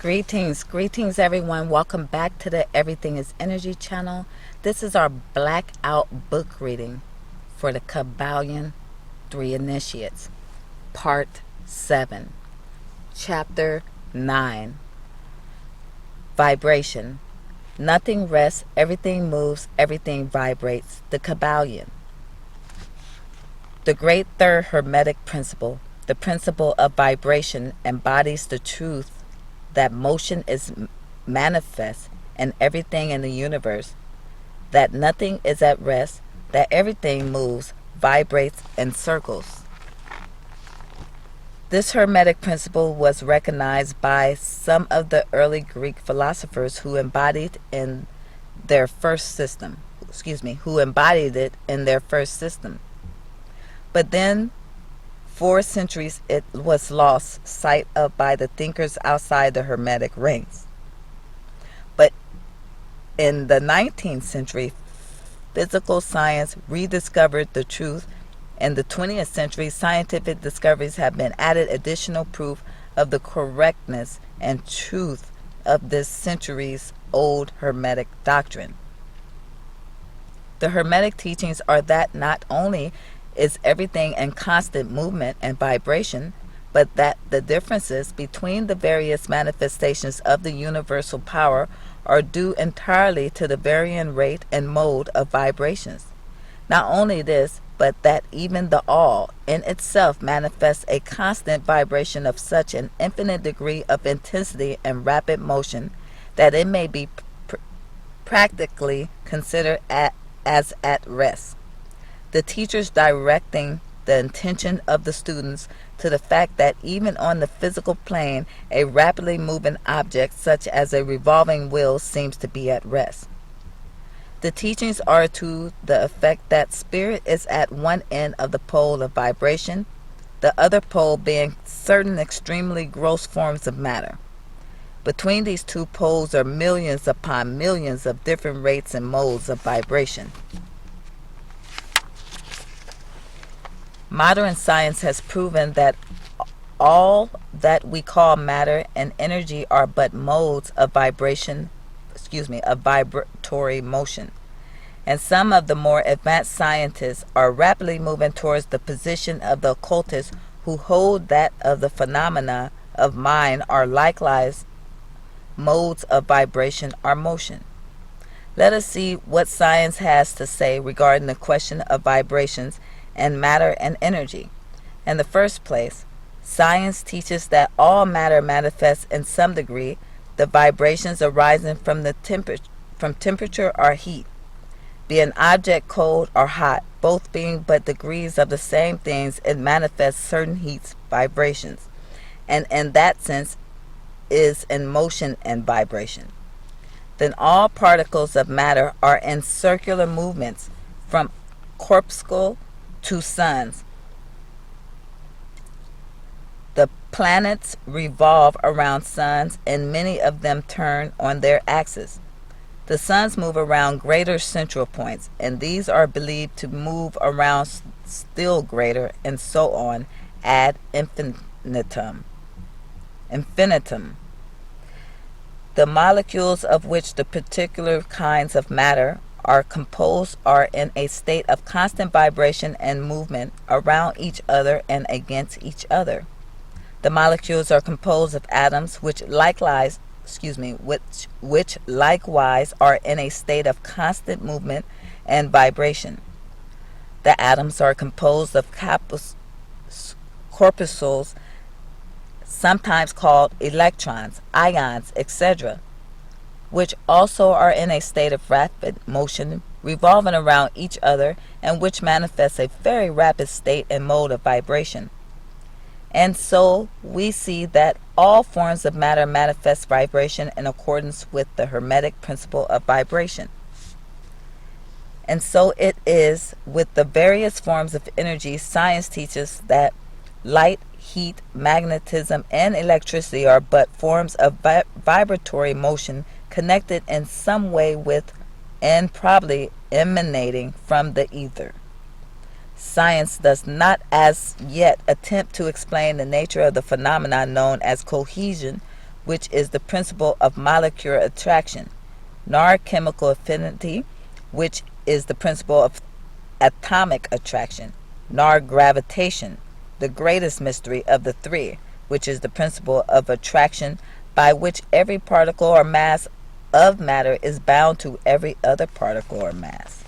Greetings everyone. Welcome back to the Everything is Energy channel. This is our blackout book reading for the KYBALION 3 Initiates, Part 7, Chapter 9, Vibration. Nothing rests, everything moves, everything vibrates. The KYBALION. The great third Hermetic principle, the principle of vibration, embodies the truth that motion is manifest in everything in the universe, that nothing is at rest, that everything moves, vibrates, and circles. This Hermetic principle was recognized by some of the early Greek philosophers who embodied it in their first system. But then, 4 centuries, it was lost sight of by the thinkers outside the Hermetic rings. But in the 19th century, physical science rediscovered the truth. In the 20th century, scientific discoveries have been added additional proof of the correctness and truth of this centuries-old Hermetic doctrine. The Hermetic teachings are that not only is everything in constant movement and vibration, but that the differences between the various manifestations of the universal power are due entirely to the varying rate and mode of vibrations. Not only this, but that even the all in itself manifests a constant vibration of such an infinite degree of intensity and rapid motion that it may be practically considered as at rest. The teachers directing the attention of the students to the fact that even on the physical plane, a rapidly moving object such as a revolving wheel seems to be at rest. The teachings are to the effect that spirit is at one end of the pole of vibration, the other pole being certain extremely gross forms of matter. Between these two poles are millions upon millions of different rates and modes of vibration. Modern science has proven that all that we call matter and energy are but modes of vibratory motion. And some of the more advanced scientists are rapidly moving towards the position of the occultists who hold that of the phenomena of mind are likewise modes of vibration or motion. Let us see what science has to say regarding the question of vibrations and matter and energy. In the first place, science teaches that all matter manifests in some degree, the vibrations arising from temperature or heat, be an object cold or hot, both being but degrees of the same things. It manifests certain heats, vibrations, and in that sense is in motion and vibration. Then all particles of matter are in circular movements from corpuscle to suns. The planets revolve around suns, and many of them turn on their axis. The suns move around greater central points, and these are believed to move around still greater, and so on ad infinitum. The molecules of which the particular kinds of matter are composed are in a state of constant vibration and movement around each other and against each other. The molecules are composed of atoms which likewise are in a state of constant movement and vibration. The atoms are composed of corpuscles, sometimes called electrons, ions, etc., which also are in a state of rapid motion, revolving around each other, and which manifests a very rapid state and mode of vibration. And so we see that all forms of matter manifest vibration in accordance with the Hermetic principle of vibration. And so it is with the various forms of energy. Science teaches that light, heat, magnetism, and electricity are but forms of vibratory motion connected in some way with and probably emanating from the ether. Science does not as yet attempt to explain the nature of the phenomena known as cohesion, which is the principle of molecular attraction, nor chemical affinity, which is the principle of atomic attraction, nor gravitation, the greatest mystery of the three, which is the principle of attraction by which every particle or mass of matter is bound to every other particle or mass.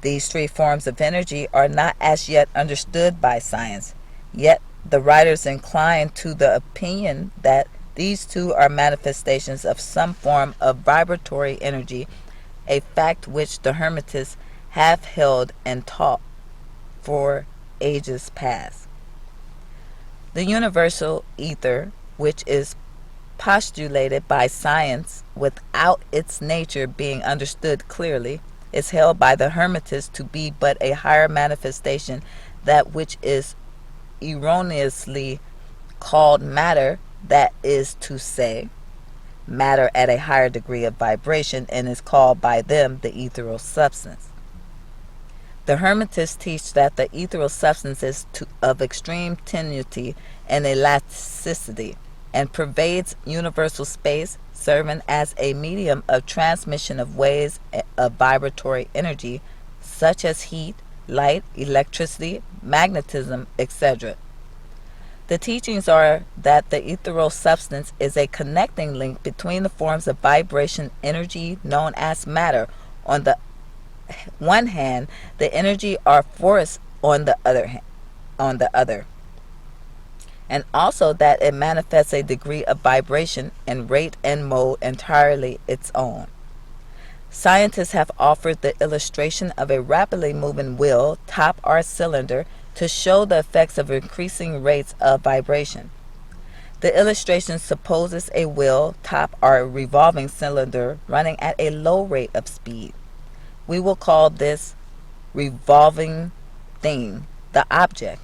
These three forms of energy are not as yet understood by science, yet the writers incline to the opinion that these two are manifestations of some form of vibratory energy, a fact which the Hermetists have held and taught for ages past. The universal ether, which is postulated by science without its nature being understood clearly, is held by the Hermetists to be but a higher manifestation, that which is erroneously called matter, that is to say, matter at a higher degree of vibration, and is called by them the ethereal substance. The Hermetists teach that the ethereal substance is of extreme tenuity and elasticity, and pervades universal space, serving as a medium of transmission of waves of vibratory energy, such as heat, light, electricity, magnetism, etc. The teachings are that the ethereal substance is a connecting link between the forms of vibration energy known as matter on the one hand, the energy or force on the other, and also that it manifests a degree of vibration and rate and mode entirely its own. Scientists have offered the illustration of a rapidly moving wheel, top or cylinder, to show the effects of increasing rates of vibration. The illustration supposes a wheel, top, or a revolving cylinder running at a low rate of speed. We will call this revolving thing the object.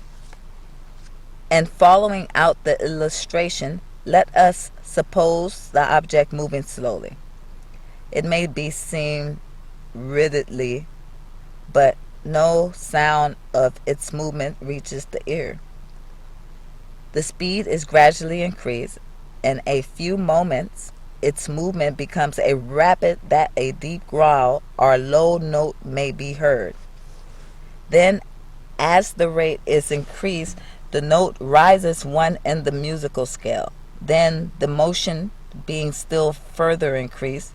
And following out the illustration, let us suppose the object moving slowly. It may be seen readily, but no sound of its movement reaches the ear. The speed is gradually increased. In a few moments, its movement becomes a rapid that a deep growl or low note may be heard. Then, as the rate is increased, the note rises one in the musical scale. Then, the motion being still further increased,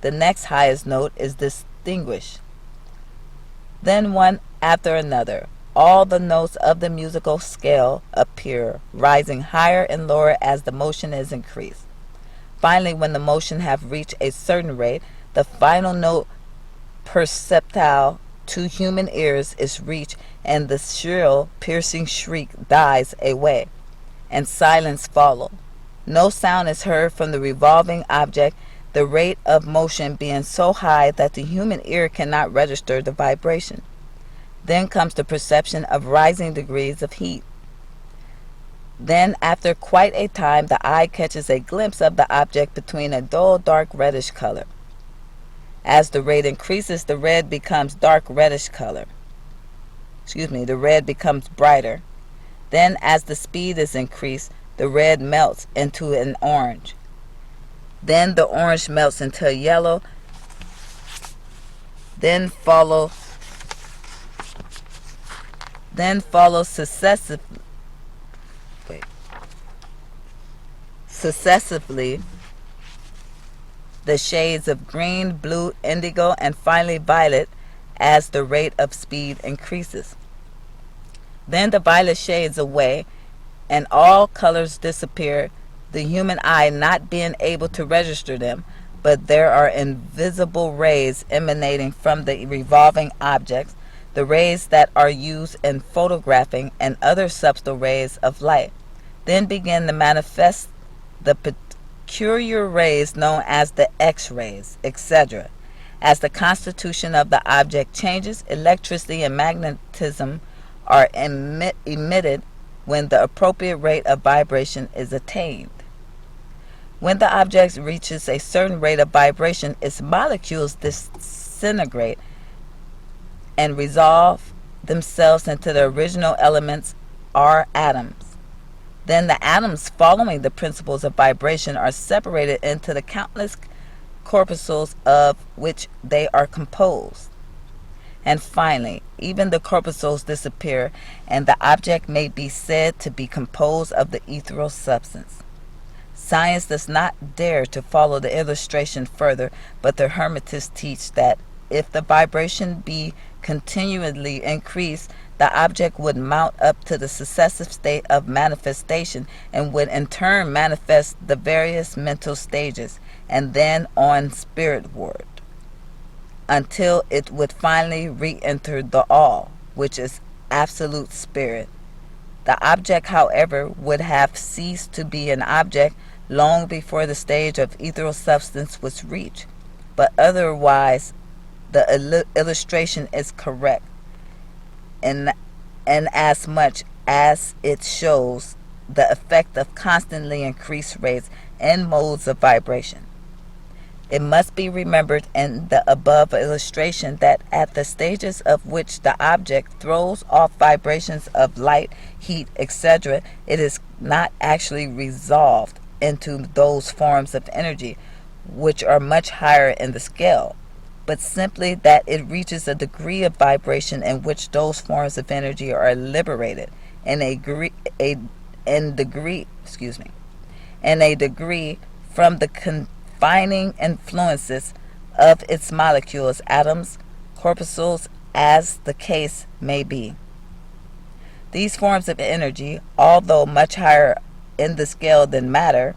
the next highest note is distinguished. Then one after another, all the notes of the musical scale appear, rising higher and lower as the motion is increased. Finally, when the motion have reached a certain rate, the final note perceptible to human ears is reached, and the shrill, piercing shriek dies away, and silence follows. No sound is heard from the revolving object, the rate of motion being so high that the human ear cannot register the vibration. Then comes the perception of rising degrees of heat. Then, after quite a time, the eye catches a glimpse of the object between a dull, dark reddish color. As the rate increases, the red becomes dark reddish color. The red becomes brighter. Then, as the speed is increased, the red melts into an orange. Then the orange melts into yellow. Then follow successively the shades of green, blue, indigo, and finally violet as the rate of speed increases. Then the violet shades away and all colors disappear, the human eye not being able to register them, but there are invisible rays emanating from the revolving objects, the rays that are used in photographing and other subtle rays of light. Then begin to manifest the peculiar rays known as the X-rays, etc. As the constitution of the object changes, electricity and magnetism are emitted when the appropriate rate of vibration is attained. When the object reaches a certain rate of vibration, its molecules disintegrate and resolve themselves into the original elements or atoms. Then the atoms following the principles of vibration are separated into the countless corpuscles of which they are composed. And finally, even the corpuscles disappear, and the object may be said to be composed of the ethereal substance. Science does not dare to follow the illustration further, but the Hermetists teach that if the vibration be continually increased, the object would mount up to the successive state of manifestation and would in turn manifest the various mental stages, and then on spiritward, until it would finally re-enter the all, which is absolute spirit. The object, however, would have ceased to be an object long before the stage of ethereal substance was reached. But otherwise, the illustration is correct, in as much as it shows the effect of constantly increased rates and modes of vibration. It must be remembered in the above illustration that at the stages of which the object throws off vibrations of light, heat, etc., it is not actually resolved into those forms of energy which are much higher in the scale, but simply that it reaches a degree of vibration in which those forms of energy are liberated in a degree from the confining influences of its molecules, atoms, corpuscles, as the case may be. These forms of energy, although much higher in the scale than matter,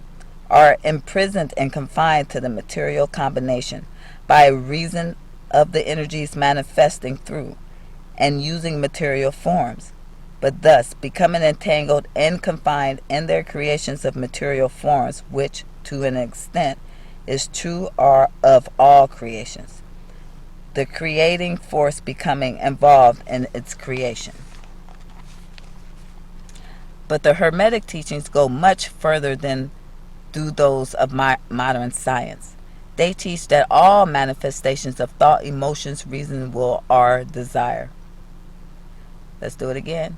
are imprisoned and confined to the material combination by reason of the energies manifesting through and using material forms, but thus becoming entangled and confined in their creations of material forms, which, to an extent, is true of all creations, the creating force becoming involved in its creation. But the Hermetic teachings go much further than do those of modern science. They teach that all manifestations of thought, emotions, reason, will, are desire. Let's do it again.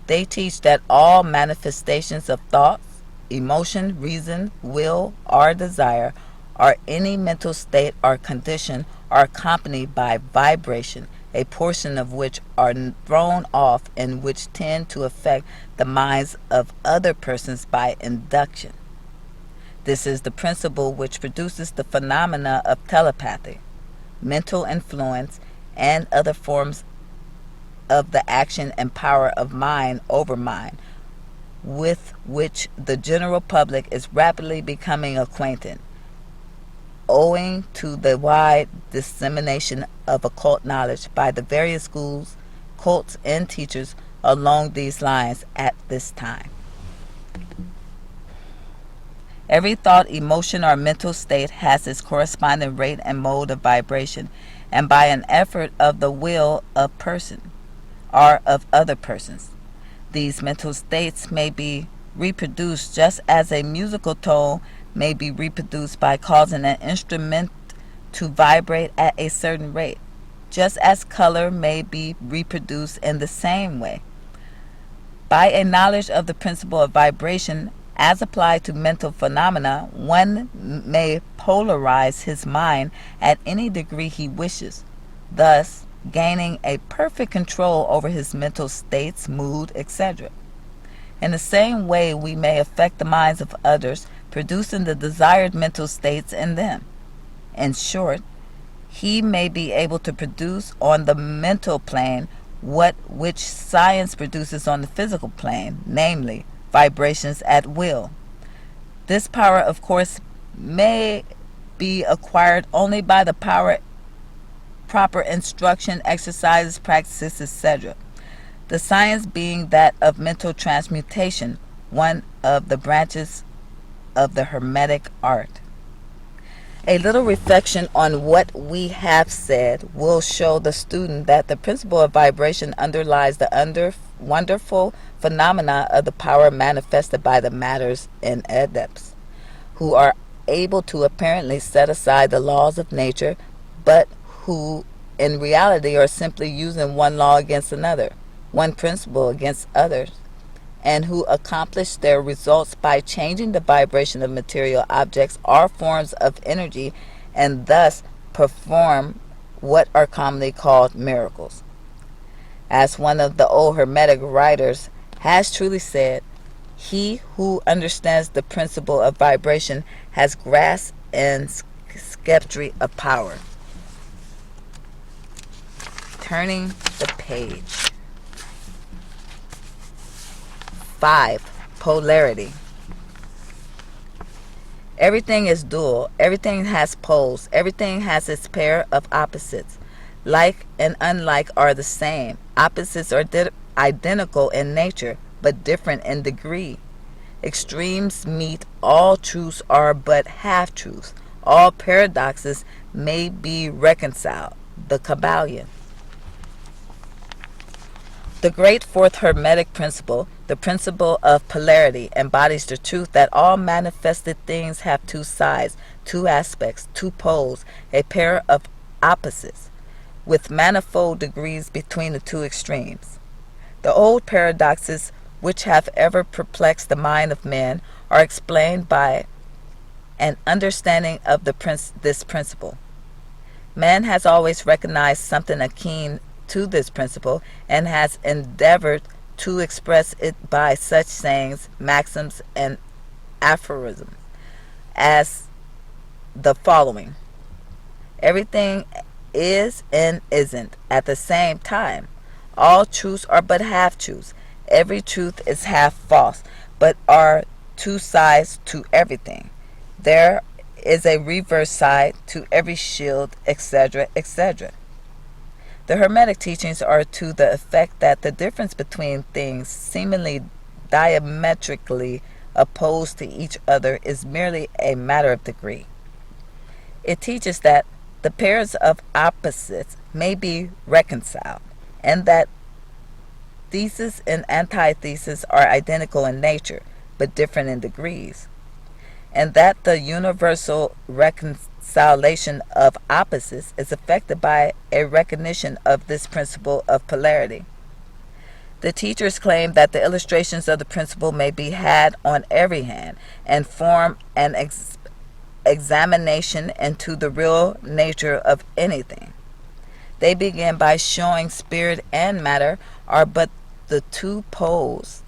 They teach that all manifestations of thoughts, emotion, reason, will, or desire, or any mental state or condition, are accompanied by vibration, a portion of which are thrown off and which tend to affect the minds of other persons by induction. This is the principle which produces the phenomena of telepathy, mental influence, and other forms of the action and power of mind over mind, with which the general public is rapidly becoming acquainted, owing to the wide dissemination of occult knowledge by the various schools, cults, and teachers along these lines at this time. Every thought, emotion, or mental state has its corresponding rate and mode of vibration, and by an effort of the will of person or of other persons, these mental states may be reproduced just as a musical tone may be reproduced by causing an instrument to vibrate at a certain rate, just as color may be reproduced in the same way. By a knowledge of the principle of vibration as applied to mental phenomena, one may polarize his mind at any degree he wishes, thus gaining a perfect control over his mental states, mood, etc. In the same way, we may affect the minds of others, producing the desired mental states in them. In short, he may be able to produce on the mental plane which science produces on the physical plane, namely, vibrations at will. This power, of course, may be acquired only by the proper instruction, exercises, practices, etc. The science being that of mental transmutation, one of the branches of the Hermetic art. A little reflection on what we have said will show the student that the principle of vibration underlies the wonderful phenomena of the power manifested by the matters and adepts, who are able to apparently set aside the laws of nature, but who in reality are simply using one law against another, one principle against others, and who accomplish their results by changing the vibration of material objects or forms of energy, and thus perform what are commonly called miracles. As one of the old Hermetic writers has truly said, he who understands the principle of vibration has grasped and sceptre of power. Turning the page. 5. Polarity. Everything is dual. Everything has poles. Everything has its pair of opposites. Like and unlike are the same. Opposites are identical in nature, but different in degree. Extremes meet. All truths are but half-truths. All paradoxes may be reconciled. The KYBALION. The great fourth Hermetic principle, the principle of polarity, embodies the truth that all manifested things have two sides, two aspects, two poles, a pair of opposites, with manifold degrees between the two extremes. The old paradoxes which have ever perplexed the mind of men are explained by an understanding of this principle. Man has always recognized something akin to this principle and has endeavored to express it by such sayings, maxims, and aphorisms as the following: everything is and isn't at the same time. All truths are but half-truths. Every truth is half false, but are two sides to everything. There is a reverse side to every shield, etc., etc. The Hermetic teachings are to the effect that the difference between things seemingly diametrically opposed to each other is merely a matter of degree. It teaches that the pairs of opposites may be reconciled, and that thesis and antithesis are identical in nature, but different in degrees, and that the universal reconciliation of opposites is affected by a recognition of this principle of polarity. The teachers claim that the illustrations of the principle may be had on every hand and form an examination into the real nature of anything. They begin by showing spirit and matter are but the two poles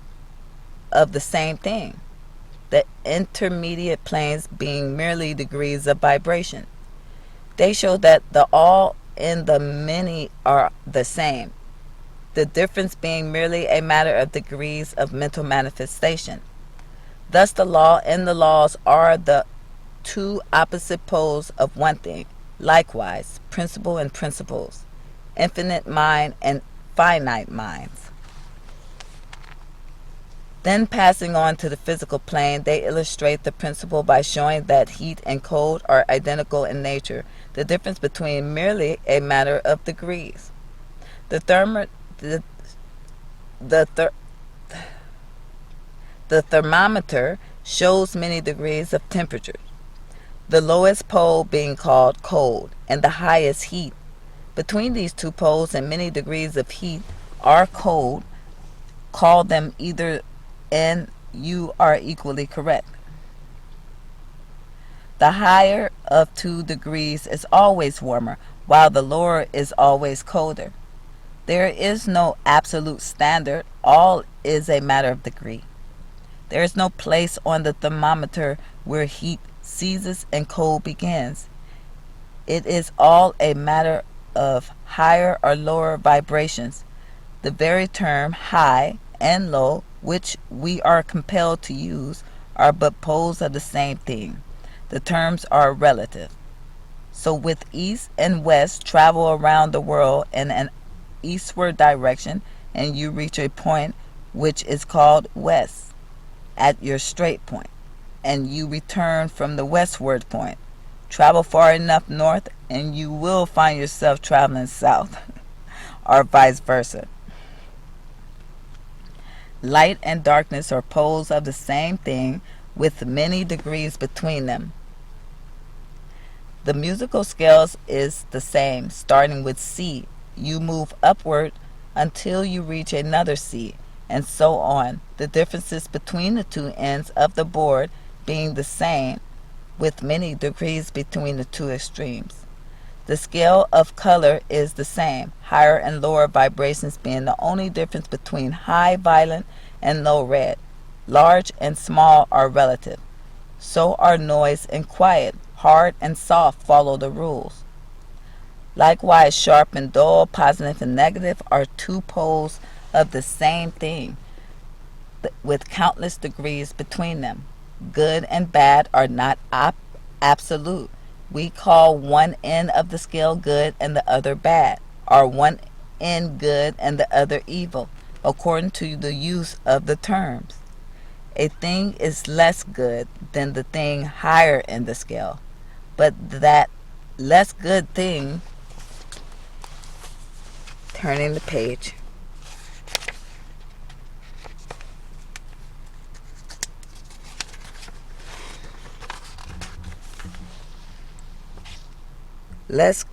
of the same thing, the intermediate planes being merely degrees of vibration. They show that the all and the many are the same, the difference being merely a matter of degrees of mental manifestation. Thus the law and the laws are the two opposite poles of one thing. Likewise, principle and principles, infinite mind and finite minds. Then passing on to the physical plane, they illustrate the principle by showing that heat and cold are identical in nature, the difference between merely a matter of degrees. The thermometer shows many degrees of temperature, the lowest pole being called cold and the highest heat. Between these two poles and many degrees of heat or cold, call them either, and you are equally correct. The higher of 2 degrees is always warmer, while the lower is always colder. There is no absolute standard. All is a matter of degree. There is no place on the thermometer where heat ceases and cold begins. It is all a matter of higher or lower vibrations. The very term high and low, which we are compelled to use, are but poles of the same thing. The terms are relative. So with east and west, travel around the world in an eastward direction, and you reach a point which is called west at your straight point, and you return from the westward point. Travel far enough north, and you will find yourself traveling south, or vice versa. Light and darkness are poles of the same thing with many degrees between them. The musical scales is the same. Starting with C, you move upward until you reach another C. and so on, the differences between the two ends of the board being the same, with many degrees between the two extremes. The scale of color is the same, higher and lower vibrations being the only difference between high violet and low red. Large and small are relative. So are noise and quiet. Hard and soft follow the rules. Likewise, sharp and dull, positive and negative are two poles of the same thing, with countless degrees between them. Good and bad are not absolute. We call one end of the scale good and the other bad, or one end good and the other evil, according to the use of the terms. A thing is less good than the thing higher in the scale, but that less good thing, turning the page, less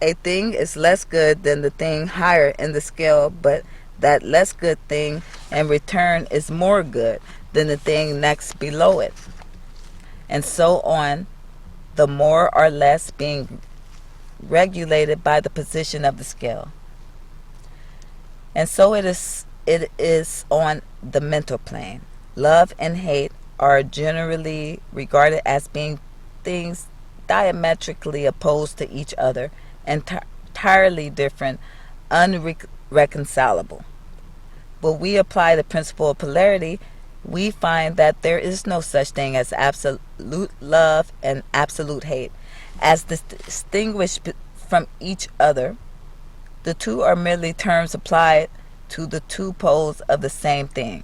a thing is less good than the thing higher in the scale, but that less good thing in return is more good than the thing next below it, and so on, the more or less being regulated by the position of the scale. And so it is on the mental plane. Love and hate are generally regarded as being things diametrically opposed to each other, entirely different, unreconcilable. When we apply the principle of polarity, we find that there is no such thing as absolute love and absolute hate. As distinguished from each other, the two are merely terms applied to the two poles of the same thing.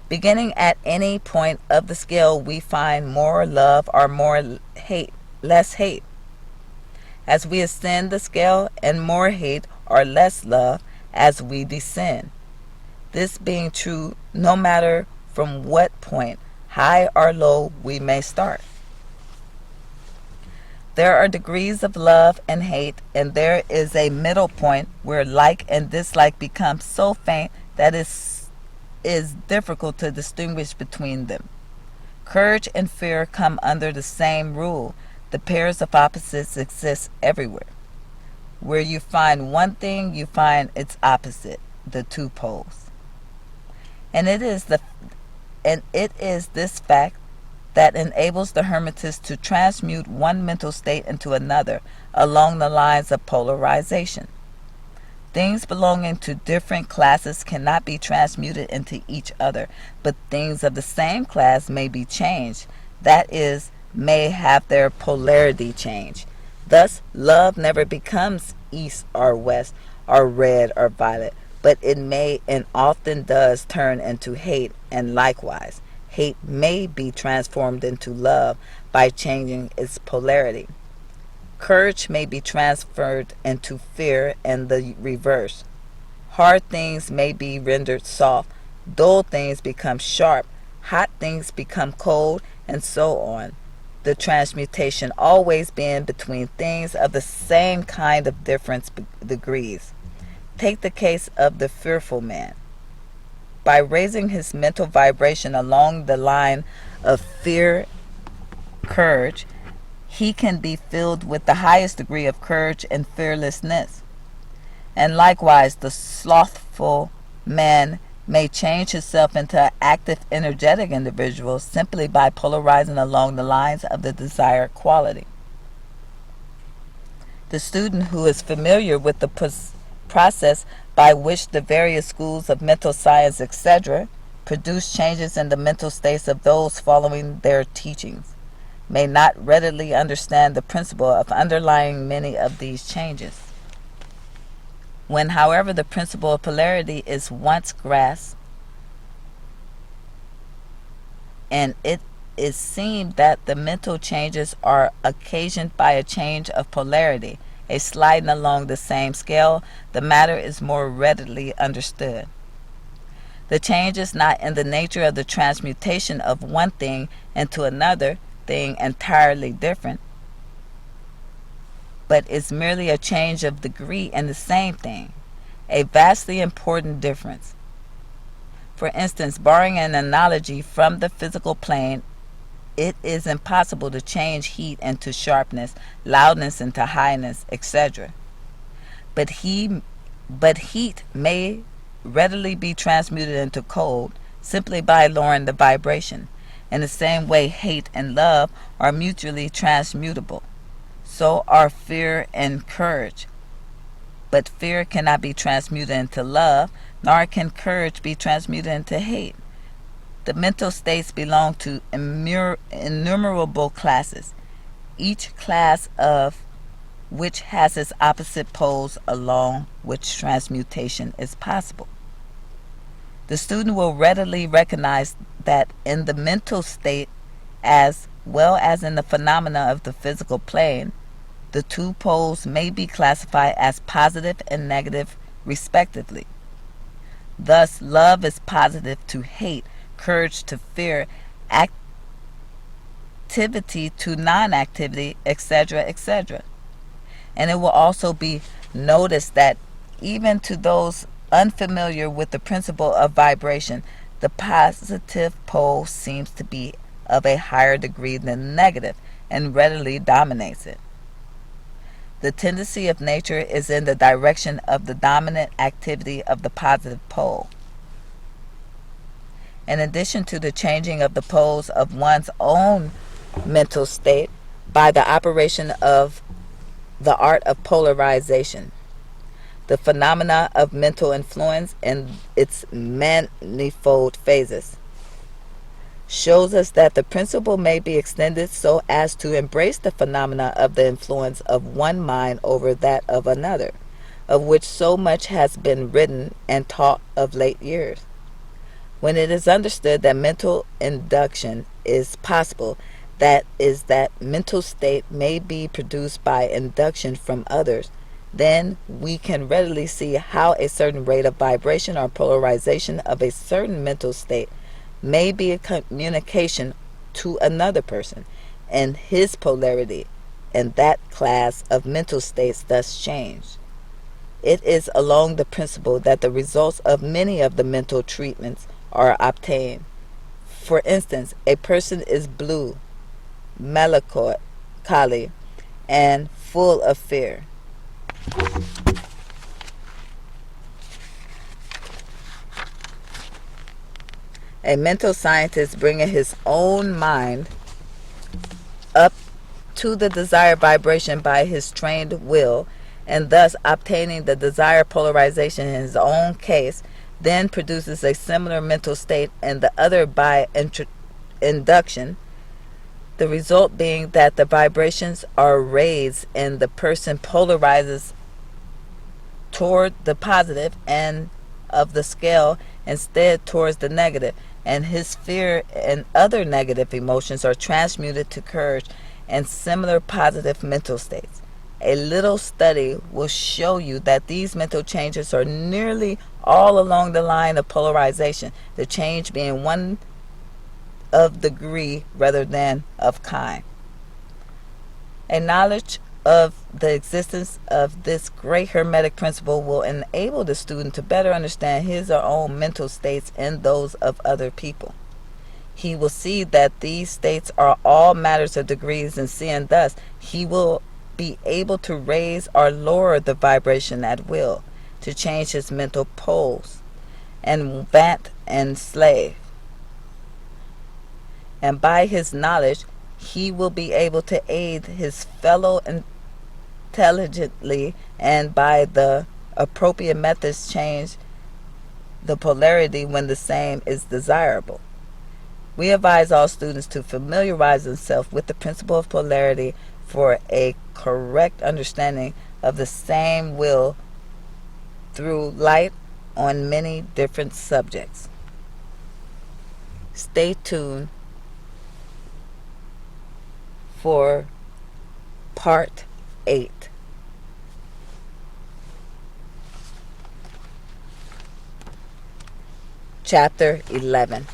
Beginning at any point of the scale, we find more love or more hate, less hate. As we ascend the scale, and more hate or less love as we descend. This being true no matter from what point, high or low, we may start. There are degrees of love and hate, and there is a middle point where like and dislike become so faint that it is difficult to distinguish between them. Courage and fear come under the same rule. The pairs of opposites exist everywhere. Where you find one thing, you find its opposite, the two poles. And it is this fact that enables the hermetist to transmute one mental state into another along the lines of polarization. Things belonging to different classes cannot be transmuted into each other, but things of the same class may be changed, that is, may have their polarity changed. Thus, love never becomes east or west, or red or violet, but it may and often does turn into hate, and likewise, hate may be transformed into love by changing its polarity. Courage may be transferred into fear, and the reverse. Hard things may be rendered soft, dull things become sharp, hot things become cold, and so on. The transmutation always being between things of the same kind of different degrees. Take the case of the fearful man. By raising his mental vibration along the line of fear, courage, he can be filled with the highest degree of courage and fearlessness. And likewise, the slothful man may change himself into an active, energetic individual simply by polarizing along the lines of the desired quality. The student who is familiar with the process by which the various schools of mental science, etc., produce changes in the mental states of those following their teachings, may not readily understand the principle of underlying many of these changes. When, however, the principle of polarity is once grasped, and it is seen that the mental changes are occasioned by a change of polarity, a sliding along the same scale, the matter is more readily understood. The change is not in the nature of the transmutation of one thing into another thing entirely different, but is merely a change of degree in the same thing, a vastly important difference. For instance, borrowing an analogy from the physical plane, it is impossible to change heat into sharpness, loudness into highness, etc. But heat may readily be transmuted into cold simply by lowering the vibration. In the same way, hate and love are mutually transmutable. So are fear and courage. But fear cannot be transmuted into love, nor can courage be transmuted into hate. The mental states belong to innumerable classes, each class of which has its opposite poles along which transmutation is possible. The student will readily recognize that in the mental state, as well as in the phenomena of the physical plane, the two poles may be classified as positive and negative, respectively. Thus, love is positive to hate, courage to fear, activity to non-activity, etc., etc. And it will also be noticed that even to those unfamiliar with the principle of vibration, the positive pole seems to be of a higher degree than the negative and readily dominates it. The tendency of nature is in the direction of the dominant activity of the positive pole. In addition to the changing of the poles of one's own mental state by the operation of the art of polarization, the phenomena of mental influence in its manifold phases shows us that the principle may be extended so as to embrace the phenomena of the influence of one mind over that of another, of which so much has been written and taught of late years. When it is understood that mental induction is possible, that is, that mental state may be produced by induction from others, then we can readily see how a certain rate of vibration or polarization of a certain mental state may be a communication to another person, and his polarity and that class of mental states thus change. It is along the principle that the results of many of the mental treatments are obtained. For instance, a person is blue, melancholy, and full of fear. A mental scientist bringing his own mind up to the desired vibration by his trained will, and thus obtaining the desired polarization in his own case, then produces a similar mental state in the other by induction, the result being that the vibrations are raised and the person polarizes toward the positive end of the scale instead towards the negative, and his fear and other negative emotions are transmuted to courage and similar positive mental states. A little study will show you that these mental changes are nearly all along the line of polarization, the change being one of degree rather than of kind. A knowledge of the existence of this great hermetic principle will enable the student to better understand his or her own mental states and those of other people. He will see that these states are all matters of degrees, and seeing thus, he will be able to raise or lower the vibration at will, to change his mental poles, and vent and slave. And by his knowledge, he will be able to aid his fellow intelligently, and by the appropriate methods change the polarity when the same is desirable. We advise all students to familiarize themselves with the principle of polarity for a correct understanding of the same will through light on many different subjects. Stay tuned for Part 8. Chapter 11.